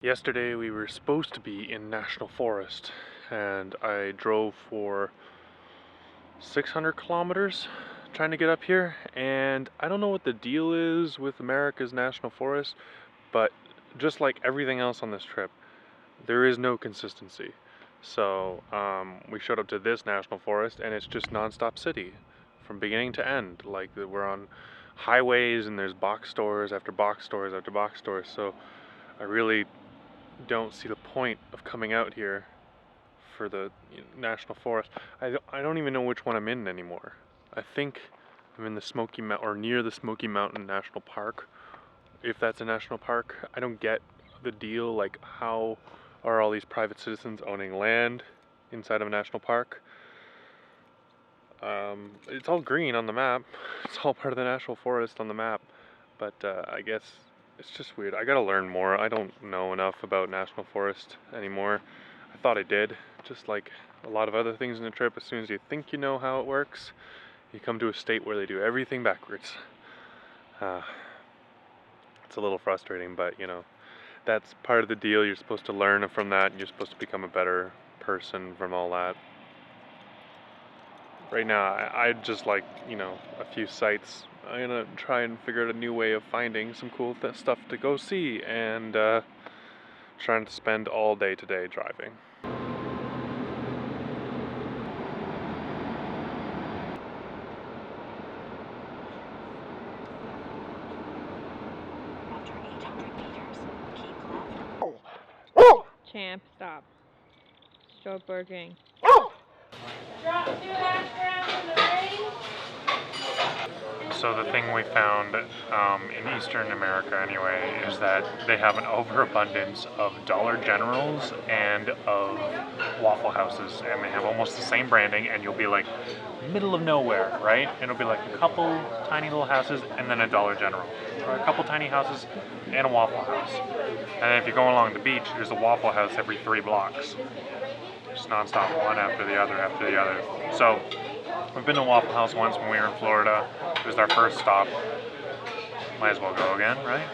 Yesterday we were supposed to be in National Forest and I drove for 600 kilometers trying to get up here, and I don't know what the deal is with America's National Forest, but just like everything else on this trip, there is no consistency. So we showed up to this National Forest and it's just non-stop city from beginning to end. Like we're on highways and there's box stores after box stores after box stores, so I really don't see the point of coming out here for the National Forest. I don't even know which one I'm in anymore. I think I'm in the Smoky Mountain, or near the Smoky Mountain National Park, if that's a national park. I don't get the deal, like how are all these private citizens owning land inside of a national park? It's all green on the map. It's all part of the National Forest on the map, but I guess it's just weird. I gotta learn more. I don't know enough about National Forest anymore. I thought I did. Just like a lot of other things in the trip, as soon as you think you know how it works, you come to a state where they do everything backwards. It's a little frustrating, but you know, that's part of the deal. You're supposed to learn from that, and you're supposed to become a better person from all that. Right now, I'd just like, you know, a few sites. I'm gonna try and figure out a new way of finding some cool stuff to go see, and trying to spend all day today driving. After 800 meters, keep left. Champ, stop. Stop barking. So the thing we found in Eastern America anyway is that they have an overabundance of Dollar Generals and of Waffle Houses, and they have almost the same branding, and you'll be like middle of nowhere, right? And it'll be like a couple tiny little houses and then a Dollar General, or a couple tiny houses and a Waffle House. And then if you're going along the beach, there's a Waffle House every 3 blocks. Just nonstop, one after the other after the other. So we've been to Waffle House once when we were in Florida. It was our first stop. Might as well go again, right?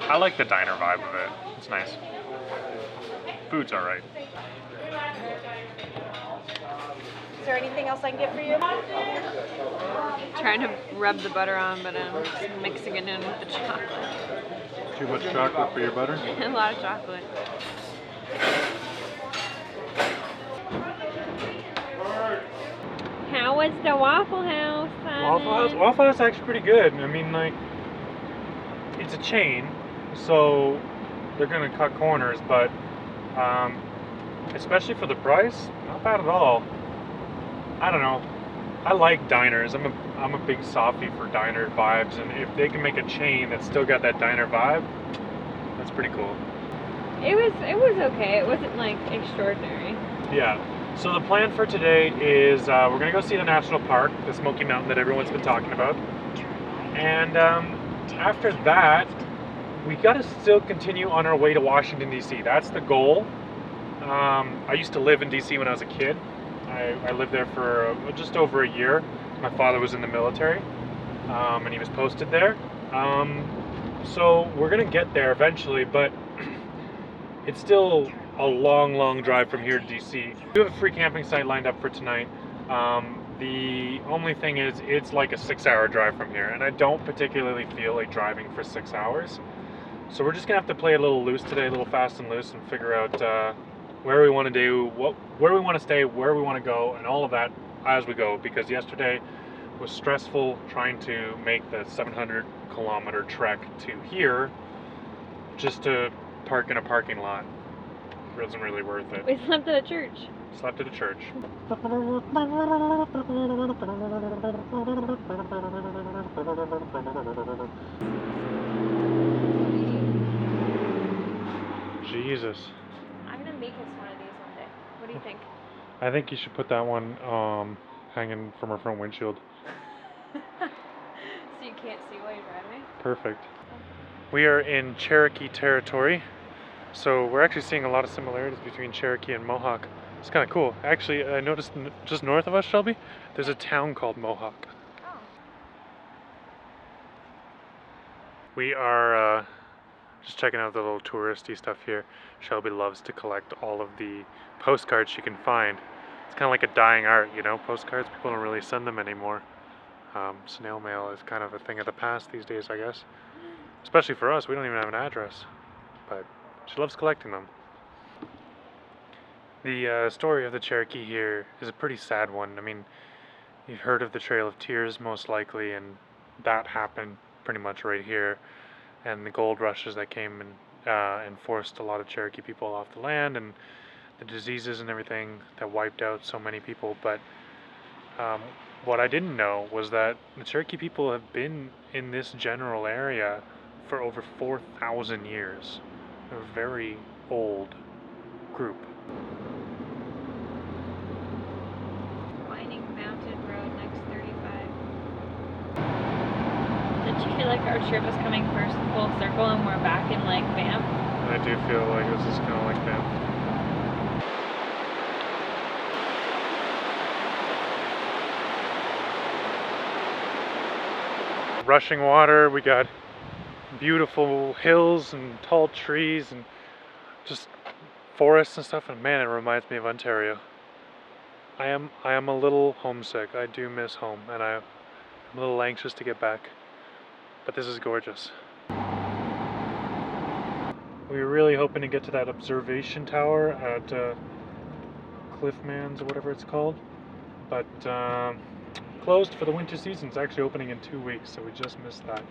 I like the diner vibe of it. It's nice. Food's alright. Is there anything else I can get for you? Trying to rub the butter on, but I'm just mixing it in with the chocolate. Too much chocolate for your butter? A lot of chocolate. How was the Waffle House, Simon? Waffle House is actually pretty good. I mean, like, it's a chain, so they're gonna cut corners, but especially for the price, not bad at all. I don't know. I like diners. I'm a big softie for diner vibes, and if they can make a chain that's still got that diner vibe, that's pretty cool. It was okay. It wasn't like extraordinary. Yeah. So the plan for today is we're gonna go see the national park, the Smokey Mountain that everyone's been talking about, and after that, we gotta still continue on our way to Washington D.C. That's the goal. I used to live in D.C. when I was a kid. I lived there for just over a year. My father was in the military, and he was posted there. So we're gonna get there eventually, but it's still a long drive from here to DC. We have a free camping site lined up for tonight. The only thing is it's like a 6-hour drive from here, and I don't particularly feel like driving for 6 hours. So we're just gonna have to play a little loose today, a little fast and loose, and figure out where we want to do, where we want to stay, where we want to go, and all of that as we go, because yesterday was stressful trying to make the 700-kilometer trek to here just to park in a parking lot. It wasn't really worth it. We slept at a church. Slept at a church. Jesus. I'm gonna make us one of these one day. What do you think? I think you should put that one hanging from our front windshield. So you can't see while you're driving? Perfect. We are in Cherokee territory, so we're actually seeing a lot of similarities between Cherokee and Mohawk. It's kind of cool. Actually, I noticed just north of us, Shelby, there's a town called Mohawk. Oh. We are Just checking out the little touristy stuff here. Shelby loves to collect all of the postcards she can find. It's kind of like a dying art, you know, postcards. People don't really send them anymore. Snail mail is kind of a thing of the past these days, I guess. Especially for us, we don't even have an address. But she loves collecting them. The story of the Cherokee here is a pretty sad one. I mean, you've heard of the Trail of Tears most likely, and that happened pretty much right here. And the gold rushes that came and forced a lot of Cherokee people off the land, and the diseases and everything that wiped out so many people. But what I didn't know was that the Cherokee people have been in this general area for over 4,000 years. They're a very old group. Winding mountain road next 35. Did you feel like our trip was coming first full circle and we're back in like Banff? I do feel like this is kind of like Banff. Rushing water, we got beautiful hills and tall trees and just forests and stuff, and man, it reminds me of Ontario. I am a little homesick. I do miss home, and I'm a little anxious to get back. But this is gorgeous. We were really hoping to get to that observation tower at Cliffman's or whatever it's called, but closed for the winter season. It's actually opening in 2 weeks, so we just missed that.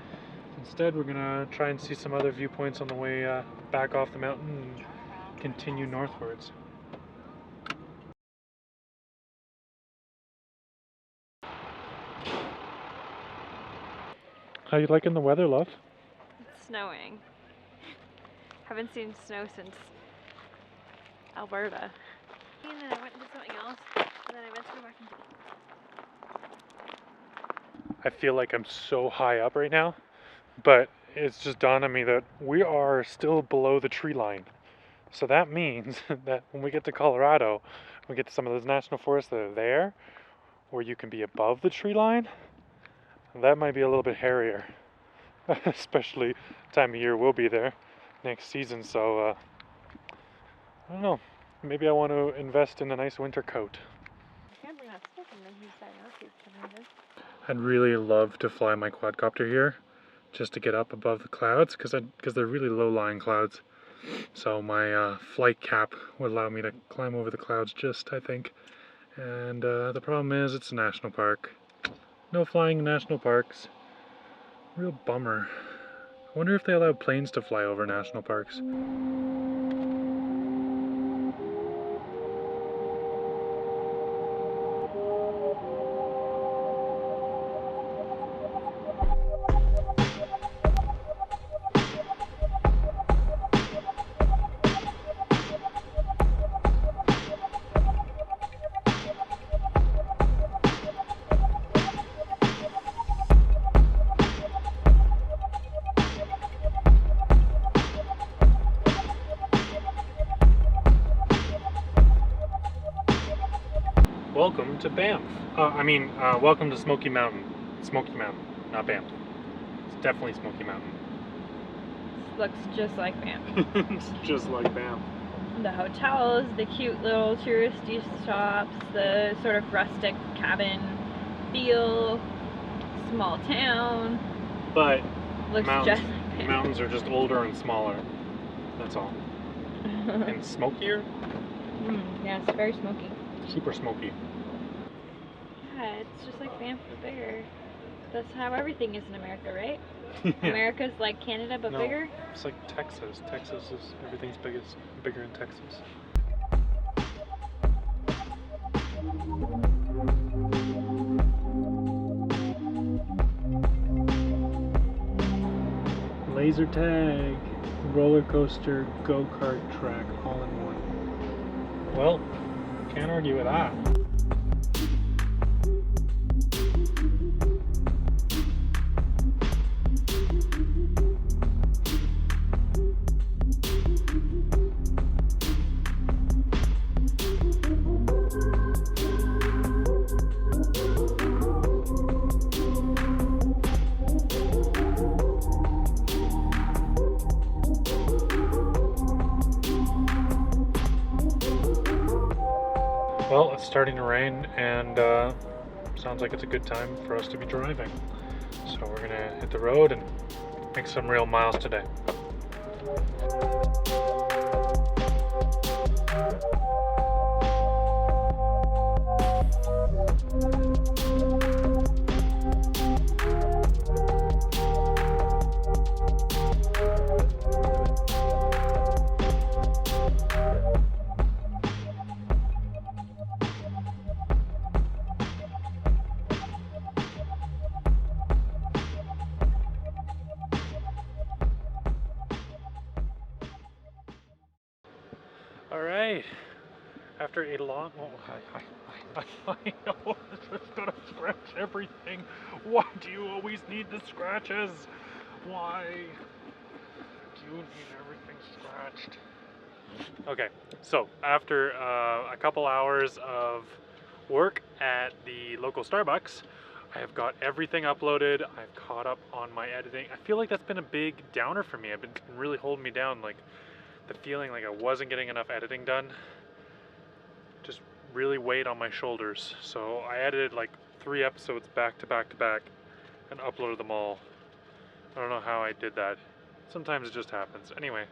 Instead, we're gonna try and see some other viewpoints on the way back off the mountain and continue northwards. How you liking the weather, love? It's snowing. Haven't seen snow since Alberta. And then I went and did something else, and then I meant to go back and I feel like I'm so high up right now, but it's just dawned on me that we are still below the tree line. So that means that when we get to Colorado, we get to some of those national forests that are there, where you can be above the tree line, that might be a little bit hairier. Especially time of year we'll be there next season, so I don't know. Maybe I want to invest in a nice winter coat. I'd really love to fly my quadcopter here, just to get up above the clouds, because they're really low-lying clouds. So my flight cap would allow me to climb over the clouds just, I think. And the problem is it's a national park. No flying in national parks. Real bummer. I wonder if they allow planes to fly over national parks. Welcome to Banff. Welcome to Smokey Mountain. Smokey Mountain, not Banff. It's definitely Smokey Mountain. looks just like Banff. It's just like Banff. The hotels, the cute little touristy shops, the sort of rustic cabin feel, small town. But looks mountains, just like Banff. mountains are just older and smaller. That's all. And smokier? Yeah, it's very smoky. Super smoky. Yeah, it's just like Banff but bigger. That's how everything is in America, right? Yeah. America's like Canada but No, bigger? it's like Texas. Texas is everything's bigger in Texas. Laser tag, roller coaster, go-kart track, all in one. Well, can't argue with that. Well, it's starting to rain, and sounds like it's a good time for us to be driving. So we're gonna hit the road and make some real miles today. All right. After a long, I know it's just gonna scratch everything. Why do you always need the scratches? Why do you need everything scratched? Okay, so after a couple hours of work at the local Starbucks, I have got everything uploaded. I've caught up on my editing. I feel like that's been a big downer for me. It's been really holding me down, like the feeling like I wasn't getting enough editing done just really weighed on my shoulders. So I edited like 3 episodes back to back to back and uploaded them all. I don't know how I did that. Sometimes it just happens. Anyway,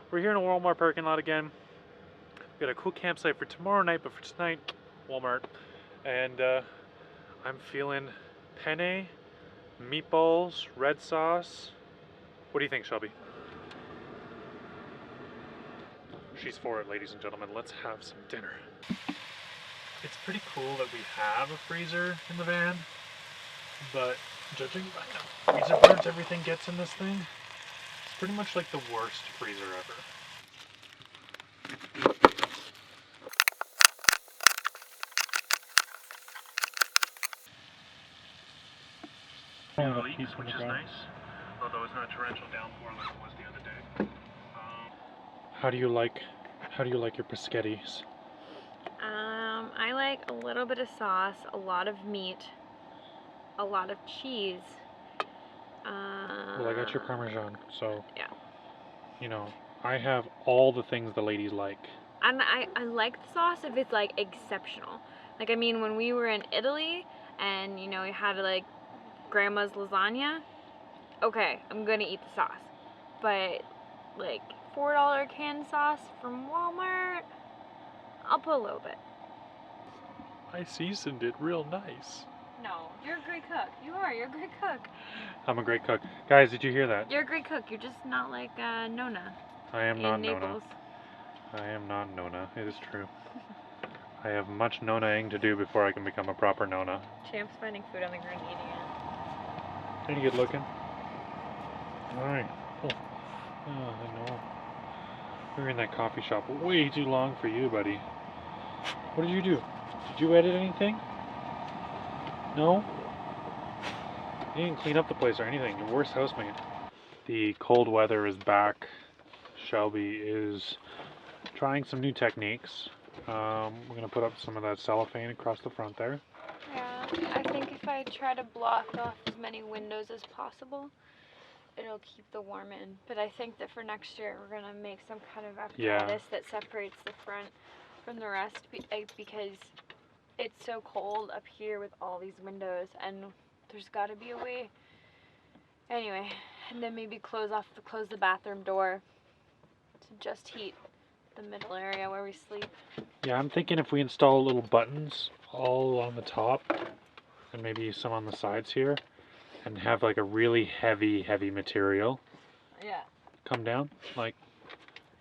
we're here in a Walmart parking lot again. We've got a cool campsite for tomorrow night, but for tonight, Walmart. And I'm feeling penne, meatballs, red sauce. What do you think, Shelby? She's for it, ladies and gentlemen. Let's have some dinner. It's pretty cool that we have a freezer in the van, but judging by how freezer burnt everything gets in this thing, it's pretty much like the worst freezer ever. Which is nice, although it's not torrential downpour like it was the other day. How do you like your brischettis? I like a little bit of sauce, a lot of meat, a lot of cheese. Well, I got your Parmesan, so yeah. You know, I have all the things the ladies like. And I like the sauce if it's like exceptional. Like, I mean, when we were in Italy and, you know, we had like grandma's lasagna, okay, I'm gonna eat the sauce. But like $4 canned sauce from Walmart, I'll put a little bit. I seasoned it real nice. No, you're a great cook. You're a great cook. I'm a great cook. Guys, did you hear that? You're a great cook. You're just not like Nona. I am not Nona. Naples. I am not Nona. It is true. I have much Nona-ing to do before I can become a proper Nona. Champ's finding food on the ground eating it. Any good looking? Alright. Oh, I know. We were in that coffee shop way too long for you, buddy. What did you do? Did you edit anything? No? You didn't clean up the place or anything. Your worst housemate. The cold weather is back. Shelby is trying some new techniques. We're going to put up some of that cellophane across the front there. Yeah, I think if I try to block off as many windows as possible, it'll keep the warm in. But I think that for next year, we're going to make some kind of apparatus that separates the front from the rest because it's so cold up here with all these windows, and there's got to be a way. Anyway, and then maybe close the bathroom door to just heat the middle area where we sleep. Yeah, I'm thinking if we install little buttons all on the top and maybe some on the sides here and have like a really heavy material come down, like,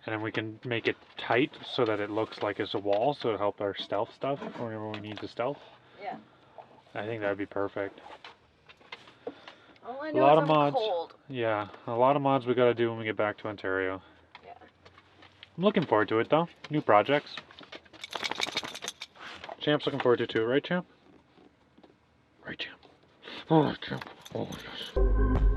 and then we can make it tight so that it looks like it's a wall, so it'll help our stealth stuff whenever we need to stealth. Yeah. I think that would be perfect. All I know is I'm mods. cold. Yeah, a lot of mods we gotta do when we get back to Ontario. Yeah. I'm looking forward to it though. New projects. Champ's looking forward to it too, right, Champ? Right, Champ? Oh, Champ. Oh, yes.